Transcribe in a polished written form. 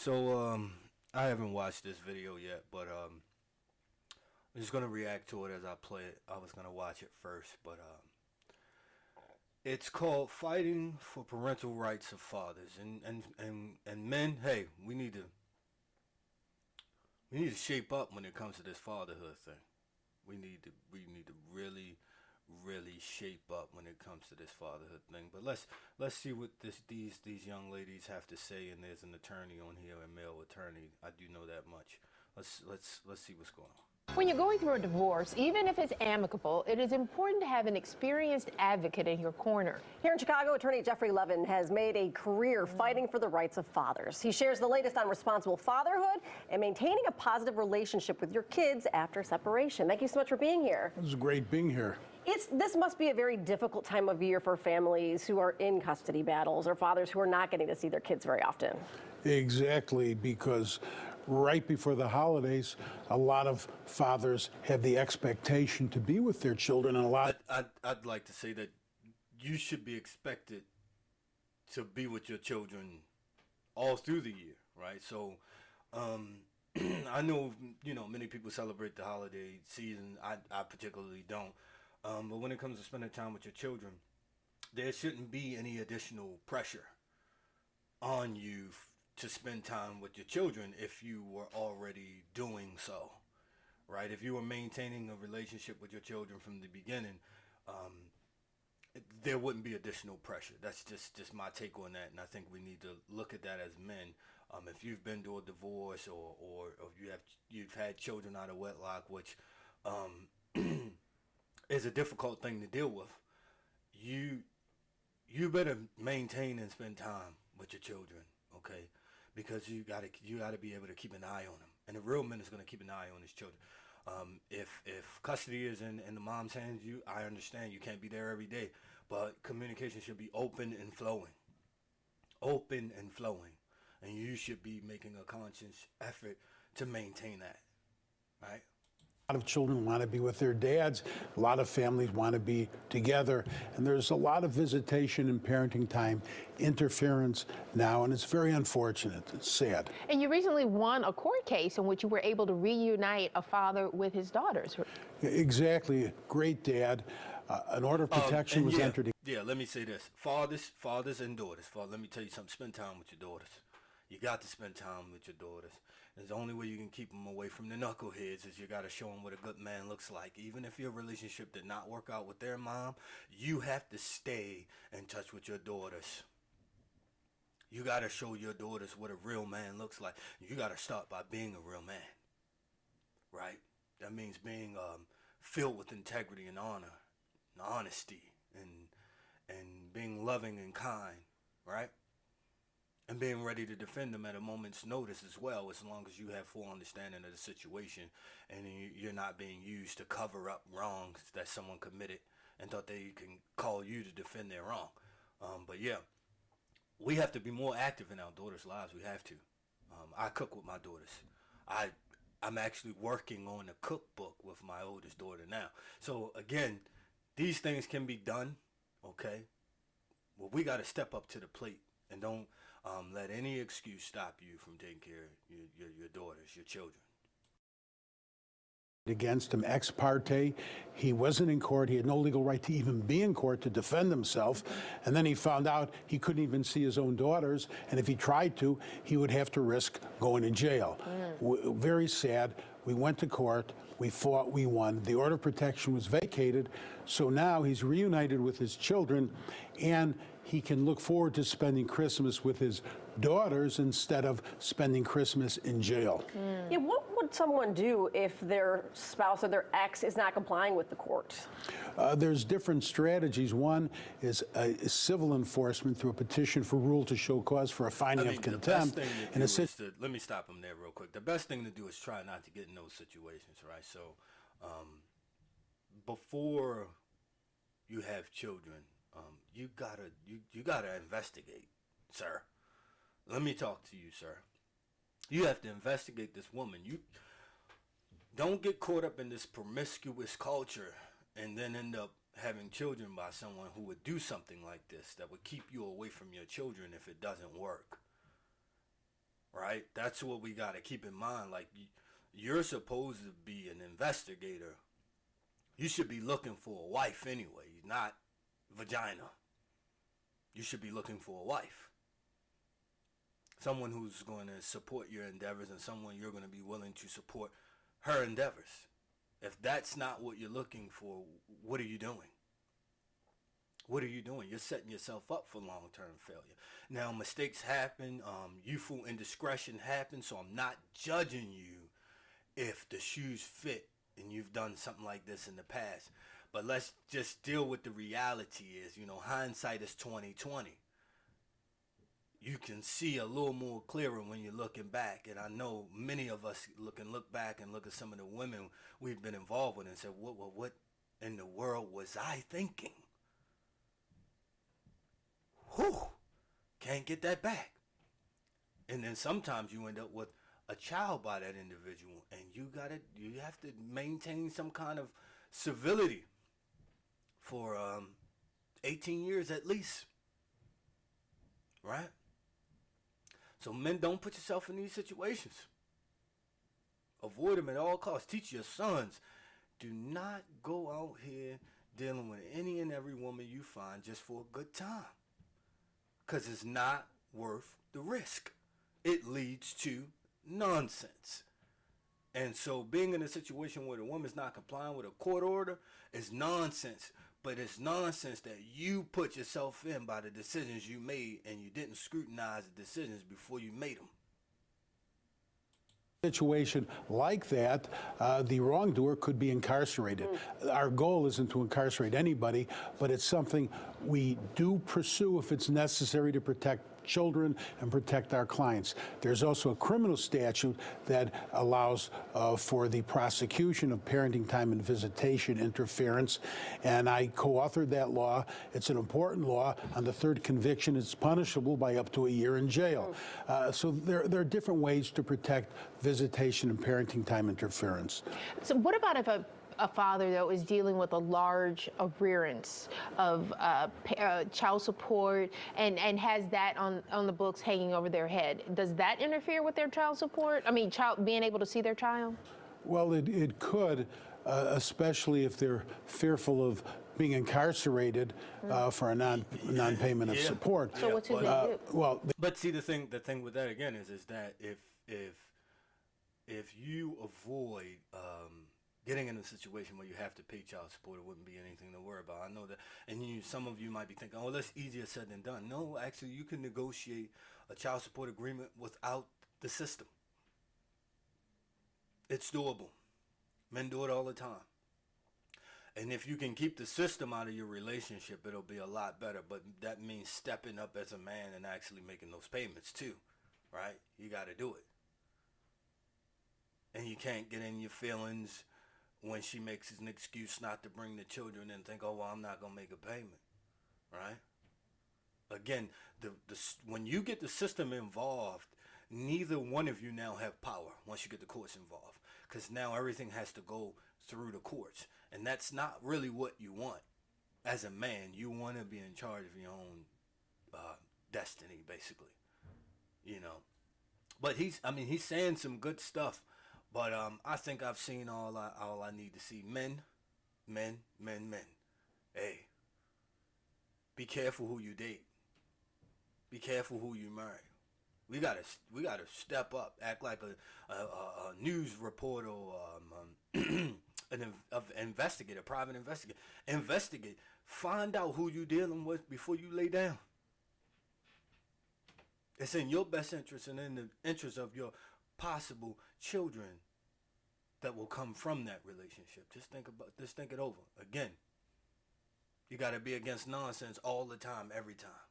So I haven't watched this video yet, but I'm just gonna react to it as I play it. I was gonna watch it first, but it's called "Fighting for Parental Rights of Fathers." And men, hey, we need to shape up when it comes to this fatherhood thing. We need to really shape up when it comes to this fatherhood thing. But let's see what these young ladies have to say. And there's an attorney on here, a male attorney. I do know that much. Let's see what's going on. When you're going through a divorce, even if it's amicable, it is important to have an experienced advocate in your corner. Here in Chicago, attorney Jeffery Leving has made a career fighting for the rights of fathers. He shares the latest on responsible fatherhood and maintaining a positive relationship with your kids after separation. Thank you so much for being here. It was great being here. This must be a very difficult time of year for families who are in custody battles or fathers who are not getting to see their kids very often. Exactly, because right before the holidays, a lot of fathers have the expectation to be with their children, and a lot. I'd like to say that you should be expected to be with your children all through the year, right? So, I know many people celebrate the holiday season. I particularly don't. But when it comes to spending time with your children, there shouldn't be any additional pressure on you to spend time with your children if you were already doing so, right? If you were maintaining a relationship with your children from the beginning, there wouldn't be additional pressure. That's just my take on that, and I think we need to look at that as men. If you've been through a divorce or you've had children out of wedlock, which is a difficult thing to deal with, you better maintain and spend time with your children, okay? Because you gotta be able to keep an eye on them, and a real man is gonna keep an eye on his children. If custody is in the mom's hands, I understand you can't be there every day, but communication should be open and flowing, and you should be making a conscious effort to maintain that, right? A lot of children want to be with their dads. A lot of families want to be together. And there's a lot of visitation and parenting time interference now, and it's very unfortunate. It's sad. And you recently won a court case in which you were able to reunite a father with his daughters. Exactly. Great dad. An order of protection was entered. Yeah, let me say this. Fathers and daughters. Let me tell you something. Spend time with your daughters. You got to spend time with your daughters. And the only way you can keep them away from the knuckleheads is you got to show them what a good man looks like. Even if your relationship did not work out with their mom, you have to stay in touch with your daughters. You got to show your daughters what a real man looks like. You got to start by being a real man, right? That means being filled with integrity and honor and honesty and being loving and kind, right? And being ready to defend them at a moment's notice as well, as long as you have full understanding of the situation and you're not being used to cover up wrongs that someone committed and thought they can call you to defend their wrong. But yeah, we have to be more active in our daughters' lives. We have to. I cook with my daughters. I'm actually working on a cookbook with my oldest daughter now. So again, these things can be done, okay? Well, we got to step up to the plate and don't let any excuse stop you from taking care of your daughters, your children. Against him ex parte. He wasn't in court. He had no legal right to even be in court to defend himself. And then he found out he couldn't even see his own daughters. And if he tried to, he would have to risk going to jail. Very sad. We went to court. We fought. We won. The order of protection was vacated. So now he's reunited with his children, and he can look forward to spending Christmas with his daughters instead of spending Christmas in jail. Yeah, what would someone do if their spouse or their ex is not complying with the court? There's different strategies. One is civil enforcement through a petition for rule to show cause for a finding of contempt. Let me stop him there real quick. The best thing to do is try not to get in those situations, right? So before you have children, you gotta investigate, sir. Let me talk to you, sir. You have to investigate this woman. You don't get caught up in this promiscuous culture and then end up having children by someone who would do something like this, that would keep you away from your children if it doesn't work, right? right? That's what we got to keep in mind. Like, you're supposed to be an investigator. You should be looking for a wife anyway, not vagina. You should be looking for a wife. Someone who's going to support your endeavors and someone you're going to be willing to support her endeavors. If that's not what you're looking for, what are you doing? What are you doing? You're setting yourself up for long-term failure. Now, mistakes happen. Youthful indiscretion happens, so I'm not judging you if the shoes fit and you've done something like this in the past. But let's just deal with the reality is, hindsight is 20/20. You can see a little more clearer when you're looking back. And I know many of us look back and look at some of the women we've been involved with and say, what in the world was I thinking? Whew, can't get that back. And then sometimes you end up with a child by that individual, and you have to maintain some kind of civility for 18 years at least, right? So men, don't put yourself in these situations. Avoid them at all costs. Teach your sons, do not go out here dealing with any and every woman you find just for a good time, because it's not worth the risk. It leads to nonsense. And so being in a situation where the woman's not complying with a court order is nonsense. But it's nonsense that you put yourself in by the decisions you made and you didn't scrutinize the decisions before you made them. Situation like that, the wrongdoer could be incarcerated. Our goal isn't to incarcerate anybody, but it's something we do pursue if it's necessary to protect children and protect our clients. There's also a criminal statute that allows for the prosecution of parenting time and visitation interference, and I co-authored that law. It's an important law. On the third conviction, it's punishable by up to a year in jail. So there are different ways to protect visitation and parenting time interference. So what about if a father, though, is dealing with a large arrearance of child support and has that on the books hanging over their head? Does that interfere with their child support? I mean, being able to see their child? Well, it could, especially if they're fearful of being incarcerated for a non-payment of support. So what should they do? Well, but see, the thing with that again is that if you avoid getting in a situation where you have to pay child support, it wouldn't be anything to worry about. I know that, and some of you might be thinking, oh, that's easier said than done. No, actually, you can negotiate a child support agreement without the system. It's doable. Men do it all the time. And if you can keep the system out of your relationship, it'll be a lot better. But that means stepping up as a man and actually making those payments too, right? You got to do it. And you can't get in your feelings when she makes an excuse not to bring the children and think, oh, well, I'm not going to make a payment, right? Again, when you get the system involved, neither one of you now have power once you get the courts involved, because now everything has to go through the courts, and that's not really what you want. As a man, you want to be in charge of your own destiny, basically, But he's saying some good stuff. But I think I've seen all I need to see. Men. Hey, be careful who you date. Be careful who you marry. We gotta step up, act like a news reporter or an investigator, private investigator. Investigate. Find out who you're dealing with before you lay down. It's in your best interest and in the interest of your possible children that will come from that relationship. Just think it over. Again, you got to be against nonsense all the time, every time.